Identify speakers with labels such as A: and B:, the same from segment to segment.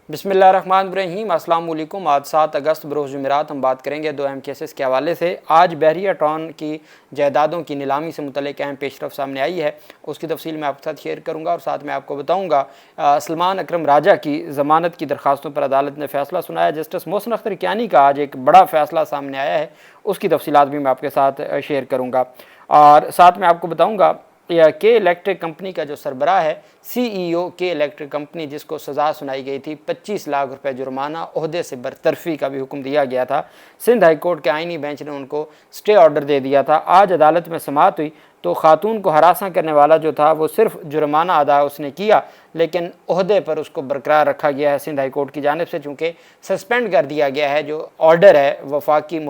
A: बिस्मिल्लाहिर्रहमानिर्रहीम। अस्सलाम वालेकुम। आज 7 अगस्त बरोज़ जुमेरात हम बात करेंगे दो अहम केसेस के हवाले से। आज बहरिया टाउन की जायदादों की नीलामी से मुतल्लिक़ अहम पेशरफ़ सामने आई है, उसकी तफसील मैं आपके साथ शेयर करूँगा और साथ में आपको बताऊँगा सलमान अकरम राजा की ज़मानत की दरख्वास्तों पर अदालत ने फ़ैसला सुनाया। जस्टिस मोहसिन अख्तर कियानी का आज एक बड़ा फ़ैसला सामने आया है, उसकी तफसीलात भी मैं आपके साथ शेयर करूँगा और साथ में आपको बताऊँगा के इलेक्ट्रिक कंपनी का जो सरबराह है, CEO के इलेक्ट्रिक कंपनी, जिसको सज़ा सुनाई गई थी 25 लाख रुपए जुर्माना, ओहदे से बरतरफी का भी हुक्म दिया गया था। सिंध हाई कोर्ट के आइनी बेंच ने उनको स्टे ऑर्डर दे दिया था। आज अदालत में समाअत हुई तो खातून को हरासा करने वाला जो था वो सिर्फ जुर्माना अदा उसने किया, लेकिन ओहदे पर उसको बरकरार रखा गया है सिंध हाई कोर्ट की जानिब से, चूँकि सस्पेंड कर दिया गया है जो ऑर्डर है वफाकी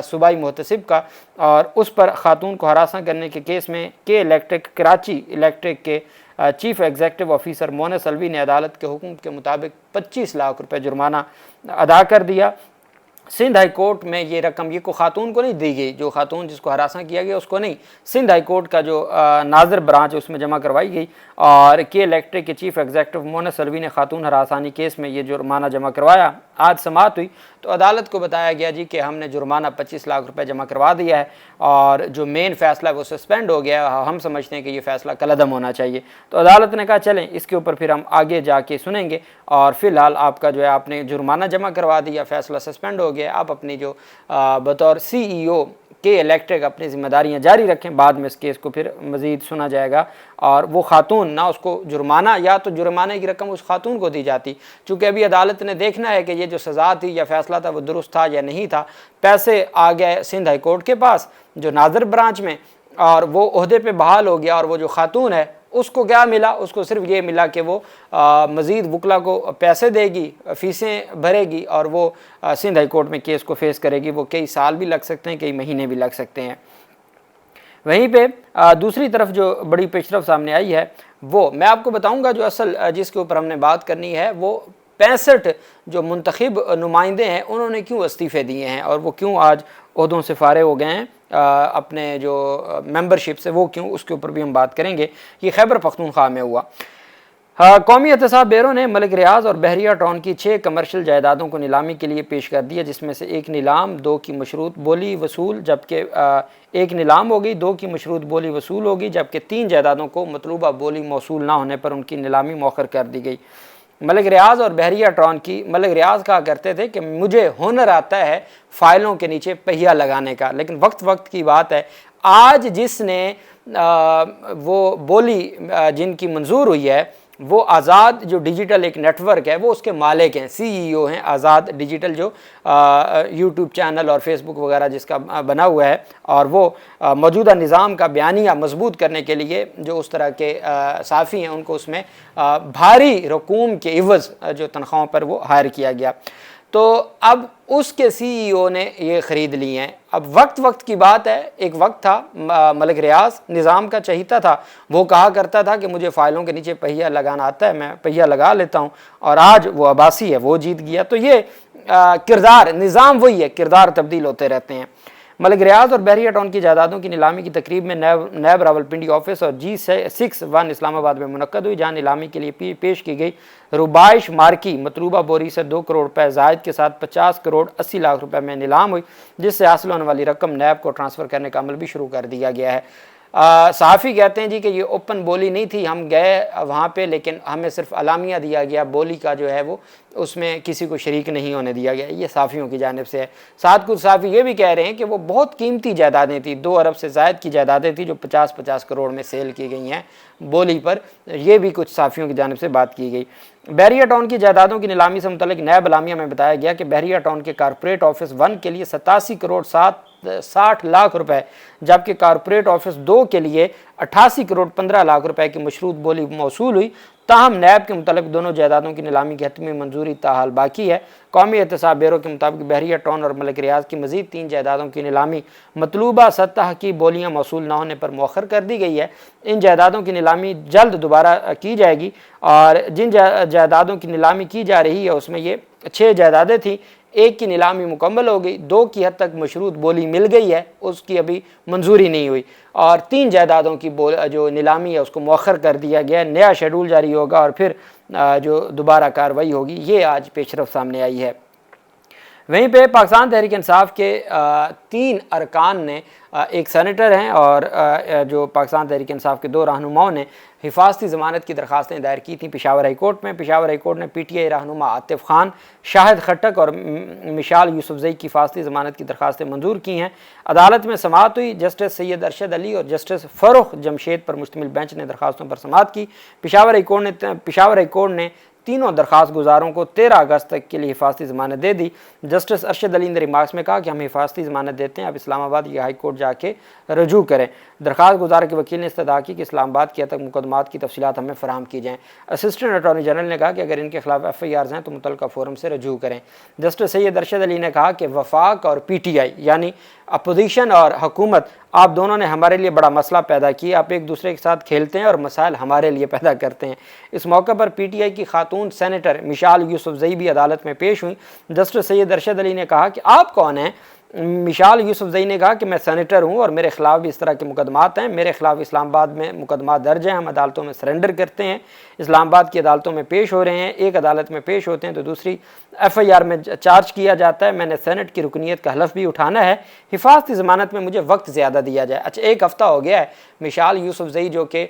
A: सूबाई मुहतसिब का, और उस पर खातून को हरासा करने के केस में के इलेक्ट्रिक कराची इलेक्ट्रिक के chief executive officer Moonis Alvi ने अदालत के हुक्म के मुताबिक 25 लाख रुपए जुर्माना अदा कर दिया। सिंध हाई कोर्ट में ये रकम ये को खातून को नहीं दी गई, जो खातून जिसको हरासा किया गया उसको नहीं, सिंध हाई कोर्ट का जो नाज़र ब्रांच है उसमें जमा करवाई गई और के इलेक्ट्रिक के चीफ एग्जीक्यूटिव मोनस अलवी ने खातून हरासानी केस में ये जुर्माना जमा करवाया। आज समाअत हुई तो अदालत को बताया गया जी कि हमने जुर्माना 25 लाख रुपए जमा करवा दिया है और जो मेन फ़ैसला वो सस्पेंड हो गया है। हम समझते हैं कि ये फ़ैसला कलअदम होना चाहिए, तो अदालत ने कहा चलें इसके ऊपर फिर हम आगे जाके सुनेंगे और फ़िलहाल आपका जो है आपने जुर्माना जमा करवा दिया, फ़ैसला सस्पेंड हो गया, आप अपनी जो बतौर CEO के इलेक्ट्रिक अपनी ज़िम्मेदारियाँ जारी रखें, बाद में इस केस को फिर मज़ीद सुना जाएगा और वो खातून ना उसको जुर्माना या तो जुर्माने की रकम उस खातून को दी जाती, चूँकि अभी अदालत ने देखना है कि ये जो सज़ा थी या फ़ैसला था वो दुरुस्त था या नहीं था। पैसे आ गए सिंध हाई कोर्ट के पास जो नाज़र ब्रांच में और वो ओहदे पे बहाल हो गया और वो जो खातून है उसको क्या मिला, उसको सिर्फ ये मिला कि वो मज़ीद वकला को पैसे देगी, फ़ीसें भरेगी और वो सिंध हाई कोर्ट में केस को फेस करेगी। वो कई साल भी लग सकते हैं, कई महीने भी लग सकते हैं। वहीं पे दूसरी तरफ जो बड़ी पेशरफ सामने आई है वो मैं आपको बताऊंगा। जो असल जिसके ऊपर हमने बात करनी है वो 65 जो मुंतखब नुमाइंदे हैं उन्होंने क्यों इस्तीफ़े दिए हैं और वो क्यों आज ओहदों से फारिग हो गए हैं अपने जो मेंबरशिप से, वो क्यों, उसके ऊपर भी हम बात करेंगे। ये खैबर पख्तूनख्वा में हुआ। कौमी एहतसाब ब्यूरो ने मलिक रियाज और बहरिया टाउन की 6 कमर्शियल जायदादों को नीलामी के लिए पेश कर दिया, जिसमें से एक नीलाम, 2 की मशरूत बोली वसूल, जबकि एक नीलाम हो गई, 2 की मशरूत बोली वसूल होगी, जबकि 3 जायदादों को मतलूबा बोली मौसूल ना होने पर उनकी नीलामी मौखर कर दी गई। मलिक रियाज और बहरिया टाउन की मलिक रियाज कहा करते थे कि मुझे हुनर आता है फाइलों के नीचे पहिया लगाने का, लेकिन वक्त की बात है आज जिसने वो बोली जिनकी मंजूर हुई है वो आज़ाद जो डिजिटल एक नेटवर्क है वो उसके मालिक हैं, CEO हैं आज़ाद डिजिटल जो यूट्यूब चैनल और फेसबुक वगैरह जिसका बना हुआ है, और वो मौजूदा निज़ाम का बयानिया मजबूत करने के लिए जो उस तरह के साफ़ी हैं उनको उसमें भारी रकूम के इवज़ जो तनख्वाहों पर वो हायर किया गया। तो अब उसके CEO ने ये ख़रीद ली हैं। अब वक्त की बात है, एक वक्त था मलिक रियाज निज़ाम का चहीता था, वो कहा करता था कि मुझे फ़ाइलों के नीचे पहिया लगाना आता है, मैं पहिया लगा लेता हूँ, और आज वो अब्बासी है, वो जीत गया। तो ये किरदार निज़ाम वही है, किरदार तब्दील होते रहते हैं। मलिक रियाज और बहरिया टाउन की जायदादों की नीलामी की तकरीब में नैब रावलपिंडी ऑफिस और G61 इस्लामाबाद में मुनक्कद हुई, जहाँ नीलामी के लिए पेश की गई रुबाइश मार्की मतलूबा बोरी से 2 करोड़ रुपए जायद के साथ 50 करोड़ 80 लाख रुपए में नीलाम हुई, जिससे हासिल होने वाली रकम नैब को ट्रांसफ़र करने का अमल भी शुरू कर दिया गया है। सहाफ़ी कहते हैं जी कि ये ओपन बोली नहीं थी, हम गए वहाँ पे लेकिन हमें सिर्फ अलामिया दिया गया, बोली का जो है वो उसमें किसी को शरीक नहीं होने दिया गया। ये साफ़ियों की जानिब से है। साथ कुछ साफ़ी ये भी कह रहे हैं कि वो बहुत कीमती जायदादें थी, 2 अरब से ज़ायद की जायदादें थी जो 50-50 करोड़ में सेल की गई हैं बोली पर। ये भी कुछ साफ़ियों की जानिब से बात की गई। बहरिया टाउन की जायदादों की नीलामी से मुतल्लिक नैब अलामिया में बताया गया कि बहरिया टाउन के कारपोरेट ऑफिस 1 के लिए 87 करोड़ 60 लाख रुपए, जबकि कारपोरेट ऑफिस 2 के लिए 88 करोड़ 15 लाख रुपए की मशरूत बोली मौसूल हुई। ताहम नैब के मुताबिक दोनों जायदादों की नीलामी की हतमी मंजूरी ताहाल बाकी है। कौमी एहतसाब ब्यूरो के मुताबिक बहरिया टाउन और मलिक रियाज की मजीद 3 जायदादों की नीलामी मतलूबा सतह की बोलियाँ मौसूल न होने पर मौखर कर दी गई है। इन जायदादों की नीलामी जल्द दोबारा की जाएगी और जिन जायदादों की नीलामी की जा रही है उसमें ये 6 जायदादें थी, 1 की नीलामी मुकम्मल हो गई, 2 की हद तक मशरूत बोली मिल गई है, उसकी अभी मंजूरी नहीं हुई, और 3 जायदादों की जो नीलामी है उसको मौखर कर दिया गया है। नया शेड्यूल जारी होगा और फिर जो दोबारा कार्रवाई होगी, ये आज पेशरफ सामने आई है। वहीं पे पाकिस्तान तहरीक इंसाफ के 3 अरकान ने, एक सेनेटर हैं और जो पाकिस्तान तहरीक इंसाफ के 2 रहनुमाओं ने हिफाजती ज़मानत की दरख्वास्तें दायर की थी पेशावर हाई कोर्ट में। पेशावर हाई कोर्ट ने PTI रहनुमा आतिफ खान, शाहिद खट्टक और मिशाल यूसुफजई की हिफाजती ज़मानत की दरख्वास्तें मंजूर की हैं। अदालत में समाअत हुई। जस्टिस सैयद अरशद अली और जस्टिस फ़र्रुख जमशेद पर मुश्तमिल बेंच ने दरख्वास्तों पर समाअत की। पेशावर हाई कोर्ट ने तीनों दरख्वास्त गुजारों को 13 अगस्त तक के लिए हिफाजती ज़मानत दे दी। जस्टिस अरशद अली ने रिमार्क्स में कहा कि हम हिफाजती ज़मानत देते हैं, अब इस्लामाबाद या हाई कोर्ट जाके रजू करें। दरख्वास्त गुजार के वकील ने इस्तदा की कि इस्लामाबाद के तक मुकदमात की तफसीलात हमें फराहम की जाएँ। असिस्टेंट अटॉर्नी जनरल ने कहा कि अगर इनके खिलाफ FIRs हैं तो मुतल्लिका फोरम से रजू करें। जस्टिस सैयद अरशद अली ने कहा कि वफाक और PTI यानी अपोजिशन और हुकूमत, आप दोनों ने हमारे लिए बड़ा मसला पैदा किया, आप एक दूसरे के साथ खेलते हैं और मसाइल हमारे लिए पैदा करते हैं। इस मौके पर PTI की खातून सेनेटर मिशाल यूसुफजई भी अदालत में पेश हुई। जस्टिस सैयद अरशद अली ने कहा कि आप कौन हैं? मिशाल यूसुफजई ने कहा कि मैं सेनेटर हूं और मेरे खिलाफ भी इस तरह के मुकदमात हैं, मेरे खिलाफ इस्लामाबाद में मुकदमा दर्ज हैं, हम अदालतों में सरेंडर करते हैं, इस्लामाबाद की अदालतों में पेश हो रहे हैं, एक अदालत में पेश होते हैं तो दूसरी FIR में चार्ज किया जाता है। मैंने सेनेट की रुकनीत का हलफ भी उठाना है, हिफाजती ज़मानत में मुझे वक्त ज़्यादा दिया जाए। अच्छा, 1 हफ़्ता हो गया है मिशाल यूसुफजई जो कि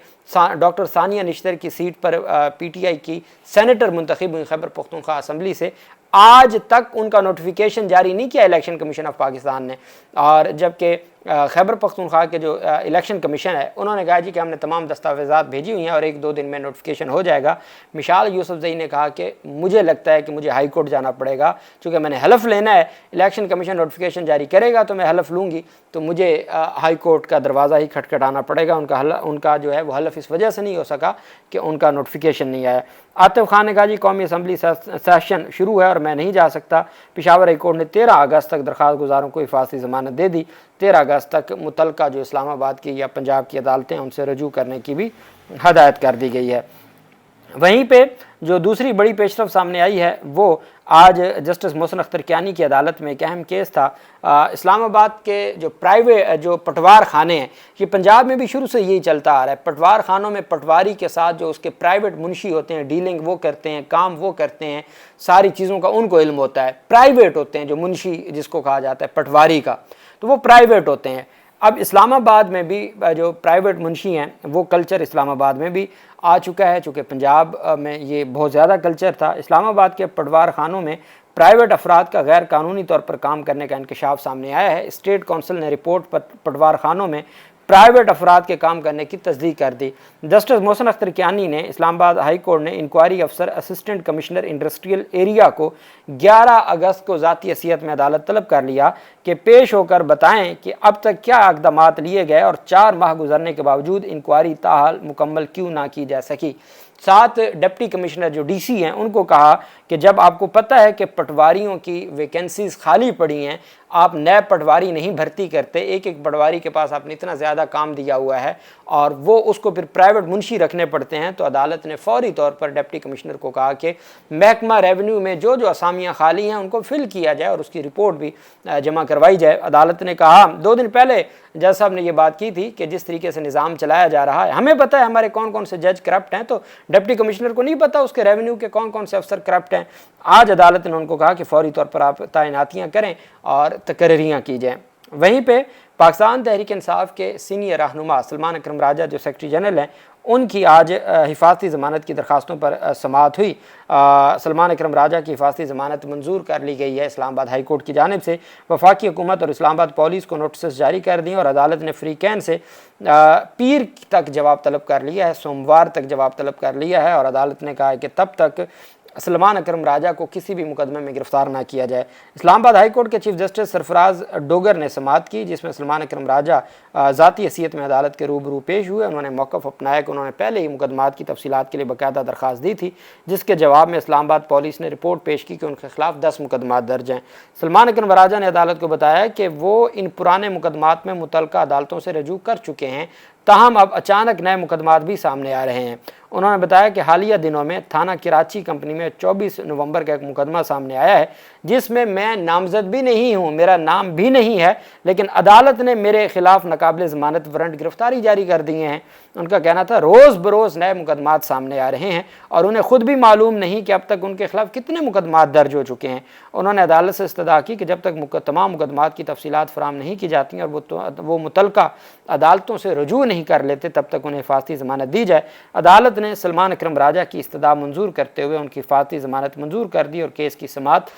A: डॉक्टर सानिया निश्तर की सीट पर PTI की सेनेटर मुंतखब हुई खैबर पख्तूनख्वा असम्बली से, आज तक उनका नोटिफिकेशन जारी नहीं किया इलेक्शन कमीशन ऑफ पाकिस्तान ने। और जबकि खैबर पख्तूनख्वा के जो इलेक्शन कमीशन है उन्होंने कहा जी कि हमने तमाम दस्तावेज़ात भेजी हुई हैं और 1-2 दिन में नोटिफिकेशन हो जाएगा। मिशाल यूसुफजई ने कहा कि मुझे लगता है कि मुझे हाई कोर्ट जाना पड़ेगा, चूँकि मैंने हलफ लेना है, इलेक्शन कमीशन नोटिफिकेशन जारी करेगा तो मैं हलफ लूँगी, तो मुझे हाई कोर्ट का दरवाज़ा ही खटखटाना पड़ेगा। उनका जो है वो हलफ इस वजह से नहीं हो सका कि उनका नोटिफिकेशन नहीं आया। आतिफ खान ने कहा जी कौमी असम्बली सेशन शुरू है और मैं नहीं जा सकता। पेशावर हाई कोर्ट ने 13 अगस्त तक दरख्वास्त गुजारों को हिफाजती ज़मानत दे दी। 13 अगस्त तक मुतल्लिका जो इस्लामाबाद की या पंजाब की अदालतें हैं उनसे रजू करने की भी हदायत कर दी गई है। वहीं पे जो दूसरी बड़ी पेशरफ सामने आई है वो आज जस्टिस मोहसिन अख्तर कियानी की अदालत में एक अहम केस था। इस्लामाबाद के जो प्राइवेट जो पटवार खाने हैं, ये पंजाब में भी शुरू से यही चलता आ रहा है। पटवार खानों में पटवारी के साथ जो उसके प्राइवेट मुंशी होते हैं, डीलिंग वो करते हैं, काम वो करते हैं, सारी चीज़ों का उनको इल्म होता है। प्राइवेट होते हैं जो मुंशी जिसको कहा जाता है पटवारी का, तो वो प्राइवेट होते हैं। अब इस्लामाबाद में भी जो प्राइवेट मुंशी हैं वो कल्चर इस्लामाबाद में भी आ चुका है, चूँकि पंजाब में ये बहुत ज़्यादा कल्चर था। इस्लामाबाद के पटवार खानों में प्राइवेट अफराद का गैर कानूनी तौर पर काम करने का इंकशाफ सामने आया है। स्टेट काउंसिल ने रिपोर्ट पर पटवार खानों में प्राइवेट अफराद के काम करने की तस्दीक कर दी। जस्टिस मोहसिन अख्तर कियानी ने इस्लामाबाद हाई कोर्ट ने इंक्वायरी अफसर असिस्टेंट कमिश्नर इंडस्ट्रियल एरिया को 11 अगस्त को ज़ाती हैसियत में अदालत तलब कर लिया कि पेश होकर बताएं कि अब तक क्या इक़दामात लिए गए और 4 माह गुजरने के बावजूद इंक्वायरी ताहाल मुकम्मल क्यों ना की जा सकी। 7 डिप्टी कमिश्नर जो DC हैं उनको कहा कि जब आपको पता है कि पटवारियों की वैकेंसीज़ खाली पड़ी हैं, आप नए पटवारी नहीं भर्ती करते, एक एक पटवारी के पास आपने इतना ज़्यादा काम दिया हुआ है और वो उसको फिर प्राइवेट मुंशी रखने पड़ते हैं, तो अदालत ने फौरी तौर पर डिप्टी कमिश्नर को कहा कि महकमा रेवेन्यू में जो जो असामियाँ खाली हैं उनको फिल किया जाए और उसकी रिपोर्ट भी जमा करवाई जाए। अदालत ने कहा 2 दिन पहले जज साहब ने ये बात की थी कि जिस तरीके से निज़ाम चलाया जा रहा है, हमें पता है हमारे कौन कौन से जज करप्ट हैं, तो डिप्टी कमिश्नर को नहीं पता उसके रेवेन्यू के कौन कौन से अफसर करप्ट हैं। आज अदालत ने उनको कहा कि फौरी तौर पर आप तैनातियाँ करें और तकरीरियाँ की जाएँ। वहीं पे पाकिस्तान तहरीक इंसाफ के सीनियर रहनुमा सलमान अकरम राजा जो सेक्रेटरी जनरल हैं, उनकी आज हिफाजती ज़मानत की दरख्वास्तों पर समाअत हुई। सलमान अकरम राजा की हिफाजती ज़मानत मंजूर कर ली गई है इस्लामाबाद हाई कोर्ट की जानिब से। वफाकी हुकूमत और इस्लामाबाद पुलिस को नोटिस जारी कर दी और अदालत ने फ्री कैन से पीर तक जवाब तलब कर लिया है, सोमवार तक जवाब तलब कर लिया है और अदालत ने कहा है कि तब तक सलमान अकरम राजा को किसी भी मुकदमे में गिरफ्तार ना किया जाए। इस्लामाबाद हाई कोर्ट के चीफ जस्टिस सरफराज डोगर ने समाअत की, जिसमें सलमान अकरम राजा ज़ाती हैसियत में अदालत के रूबरू पेश हुए। उन्होंने मौक़िफ़ अपनाया कि उन्होंने पहले ही मुकदमात की तफसीलात के लिए बाकायदा दरख्वास्त दी थी, जिसके जवाब में इस्लामाबाद पुलिस ने रिपोर्ट पेश की कि उनके खिलाफ 10 मुकदमात दर्ज हैं। सलमान अकरम राजा ने अदालत को बताया कि वो इन पुराने मुकदमात में मुतल्लिका अदालतों से रजू कर चुके हैं, ताहम अब अचानक नए मुकदमात भी सामने आ रहे हैं। انہوں نے بتایا کہ حالیہ دنوں میں تھانہ کراچی کمپنی میں 24 نومبر کا ایک مقدمہ سامنے آیا ہے جس میں نامزد بھی نہیں ہوں، میرا نام بھی نہیں ہے، لیکن عدالت نے میرے خلاف ناقابل ضمانت وارنٹ گرفتاری جاری کر دیے ہیں۔ ان کا کہنا تھا روز بروز نئے مقدمات سامنے آ رہے ہیں اور انہیں خود بھی معلوم نہیں کہ اب تک ان کے خلاف کتنے مقدمات درج ہو چکے ہیں۔ انہوں نے عدالت سے استدعا کی کہ جب تک تمام مقدمات کی تفصیلات فراہم نہیں کی جاتی ہیں اور وہ متعلقہ عدالتوں سے رجوع نہیں کر لیتے تب تک انہیں حفاظتی ضمانت دی جائے۔ عدالت نے سلمان اکرم راجہ کی استدعا منظور کرتے ہوئے ان کی حفاظتی ضمانت منظور کر دی اور کیس کی سماعت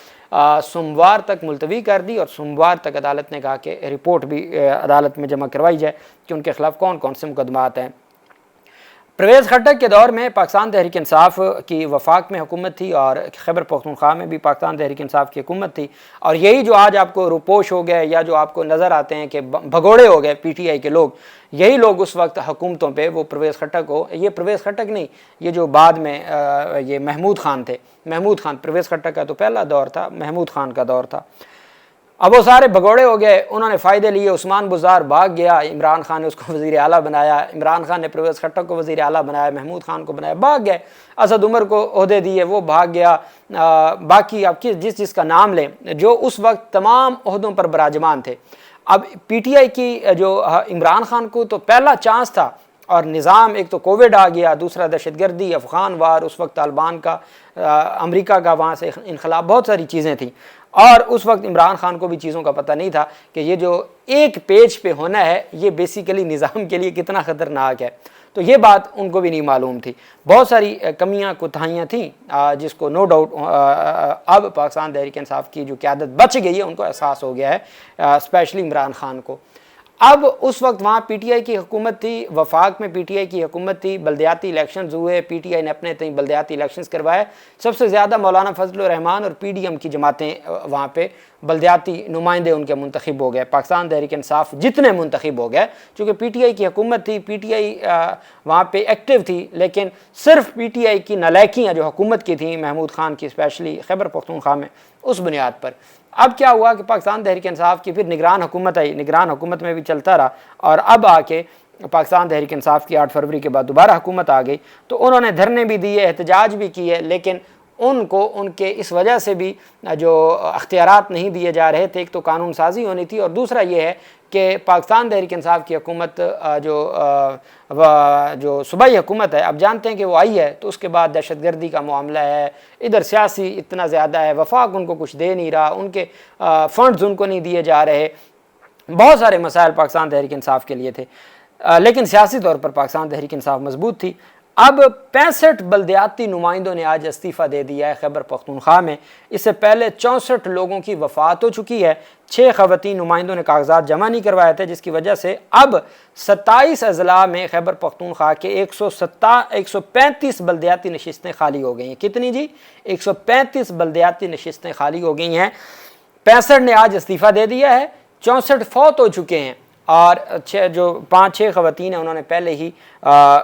A: سوموار تک ملتوی کر دی، اور سوموار تک عدالت نے کہا کہ رپورٹ بھی عدالت میں جمع کروائی جائے کہ ان کے خلاف کون کون سے مقدمات ہیں۔ پرویز خٹک کے دور میں پاکستان تحریک انصاف کی وفاق میں حکومت تھی اور خیبر پختونخوا میں بھی پاکستان تحریک انصاف کی حکومت تھی، اور یہی جو آج آپ کو روپوش ہو گئے یا جو آپ کو نظر آتے ہیں کہ بھگوڑے ہو گئے پی ٹی آئی کے لوگ، یہی لوگ اس وقت حکومتوں پہ وہ پرویز خٹک ہو، یہ پرویز خٹک نہیں، یہ جو بعد میں یہ محمود خان تھے، محمود خان، پرویز خٹک کا تو پہلا دور تھا، محمود خان کا دور تھا، اب وہ سارے بھگوڑے ہو گئے، انہوں نے فائدے لیے، عثمان بزدار بھاگ گیا، عمران خان نے اس کو وزیر اعلیٰ بنایا، عمران خان نے پرویز خٹک کو وزیر اعلیٰ بنایا، محمود خان کو بنایا، بھاگ گئے، اسد عمر کو عہدے دیے، وہ بھاگ گیا، باقی آپ جس کا نام لیں جو اس وقت تمام عہدوں پر براجمان تھے۔ اب پی ٹی آئی کی جو عمران خان کو تو پہلا چانس تھا، اور نظام ایک تو کووڈ آ گیا، دوسرا دہشت گردی، افغان وار، اس وقت طالبان کا، امریکہ کا وہاں سے انخلا، بہت ساری چیزیں تھیں، اور اس وقت عمران خان کو بھی چیزوں کا پتہ نہیں تھا کہ یہ جو ایک پیج پہ ہونا ہے یہ بیسیکلی نظام کے لیے کتنا خطرناک ہے، تو یہ بات ان کو بھی نہیں معلوم تھی۔ بہت ساری کمیاں کوتاہیاں تھیں جس کو نو ڈاؤٹ اب پاکستان تحریک انصاف کی جو قیادت بچ گئی ہے ان کو احساس ہو گیا ہے، اسپیشلی عمران خان کو۔ اب اس وقت وہاں پی ٹی آئی کی حکومت تھی، وفاق میں پی ٹی آئی کی حکومت تھی، بلدیاتی الیکشنز ہوئے، پی ٹی آئی نے اپنے تئیں بلدیاتی الیکشنز کروائے، سب سے زیادہ مولانا فضل الرحمان اور پی ڈی ایم کی جماعتیں وہاں پہ بلدیاتی نمائندے ان کے منتخب ہو گئے، پاکستان تحریک انصاف جتنے منتخب ہو گئے، چونکہ پی ٹی آئی کی حکومت تھی، پی ٹی آئی وہاں پہ ایکٹیو تھی، لیکن صرف پی ٹی آئی کی نالائکیاں جو حکومت کی تھیں، محمود خان کی اسپیشلی خیبر پختونخوا میں، اس بنیاد پر اب کیا ہوا کہ پاکستان تحریک انصاف کی پھر نگران حکومت آئی، نگران حکومت میں بھی چلتا رہا، اور اب آ کے پاکستان تحریک انصاف کی 8 فروری کے بعد دوبارہ حکومت آ گئی، تو انہوں نے دھرنے بھی دیے، احتجاج بھی کیے، لیکن ان کو ان کے اس وجہ سے بھی جو اختیارات نہیں دیے جا رہے تھے، ایک تو قانون سازی ہونی تھی، اور دوسرا یہ ہے کہ پاکستان تحریک انصاف کی حکومت جو صوبائی حکومت ہے، اب جانتے ہیں کہ وہ آئی ہے تو اس کے بعد دہشت گردی کا معاملہ ہے، ادھر سیاسی اتنا زیادہ ہے، وفاق ان کو کچھ دے نہیں رہا، ان کے فنڈز ان کو نہیں دیے جا رہے، بہت سارے مسائل پاکستان تحریک انصاف کے لیے تھے، لیکن سیاسی طور پر پاکستان تحریک انصاف مضبوط تھی۔ اب 65 بلدیاتی نمائندوں نے آج استعفیٰ دے دیا ہے خیبر پختونخوا میں، اس سے پہلے 64 لوگوں کی وفات ہو چکی ہے، 6 خواتین نمائندوں نے کاغذات جمع نہیں کروائے تھے، جس کی وجہ سے اب 27 اضلاع میں خیبر پختونخوا کے 135 بلدیاتی نشستیں خالی ہو گئی ہیں۔ کتنی جی؟ 135 بلدیاتی نشستیں خالی ہو گئی ہیں، 65 نے آج استعفیٰ دے دیا ہے، 64 فوت ہو چکے ہیں، اور جو 5-6 خواتین ہیں انہوں نے پہلے ہی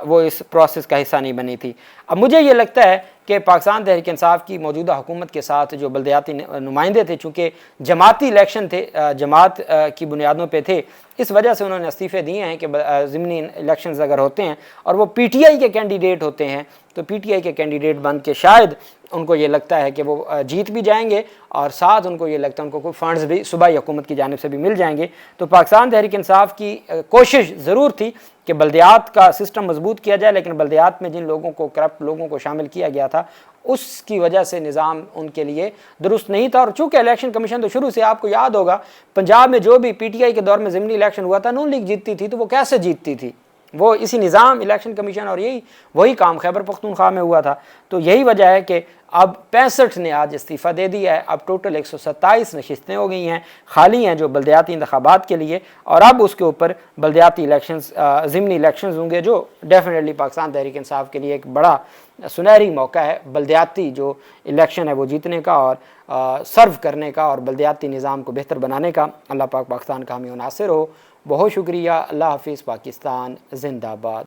A: وہ اس پروسیس کا حصہ نہیں بنی تھی۔ اب مجھے یہ لگتا ہے کہ پاکستان تحریک انصاف کی موجودہ حکومت کے ساتھ جو بلدیاتی نمائندے تھے، چونکہ جماعتی الیکشن تھے، جماعت کی بنیادوں پہ تھے، اس وجہ سے انہوں نے استعفے دیے ہیں کہ ضمنی الیکشنز اگر ہوتے ہیں اور وہ پی ٹی آئی کے کینڈیڈیٹ ہوتے ہیں تو پی ٹی آئی کے کینڈیڈیٹ بن کے شاید ان کو یہ لگتا ہے کہ وہ جیت بھی جائیں گے، اور ساتھ ان کو یہ لگتا ہے ان کو کوئی فنڈز بھی صوبائی حکومت کی جانب سے بھی مل جائیں گے۔ تو پاکستان تحریک انصاف کی کوشش ضرور تھی کہ بلدیات کا سسٹم مضبوط کیا جائے، لیکن بلدیات میں جن لوگوں کو، کرپٹ لوگوں کو شامل کیا گیا تھا، اس کی وجہ سے نظام ان کے لیے درست نہیں تھا، اور چونکہ الیکشن کمیشن تو شروع سے آپ کو یاد ہوگا پنجاب میں جو بھی پی ٹی آئی کے دور میں ضمنی الیکشن ہوا تھا، نون لیگ جیتتی تھی، تو وہ کیسے جیتتی تھی؟ وہ اسی نظام الیکشن کمیشن، اور وہی کام خیبر پختونخوا میں ہوا تھا۔ تو یہی وجہ ہے کہ اب 65 نے آج استعفیٰ دے دیا ہے، اب ٹوٹل 127 نشستیں ہو گئی ہیں، خالی ہیں جو بلدیاتی انتخابات کے لیے، اور اب اس کے اوپر بلدیاتی الیکشنز، ضمنی الیکشنز ہوں گے، جو ڈیفینیٹلی پاکستان تحریک انصاف کے لیے ایک بڑا سنہری موقع ہے بلدیاتی جو الیکشن ہے وہ جیتنے کا اور سرو کرنے کا، اور بلدیاتی نظام کو بہتر بنانے کا۔ اللہ پاک پاکستان کا حامی و ناصر ہو۔ بہت شکریہ، اللہ حافظ، پاکستان زندہ باد۔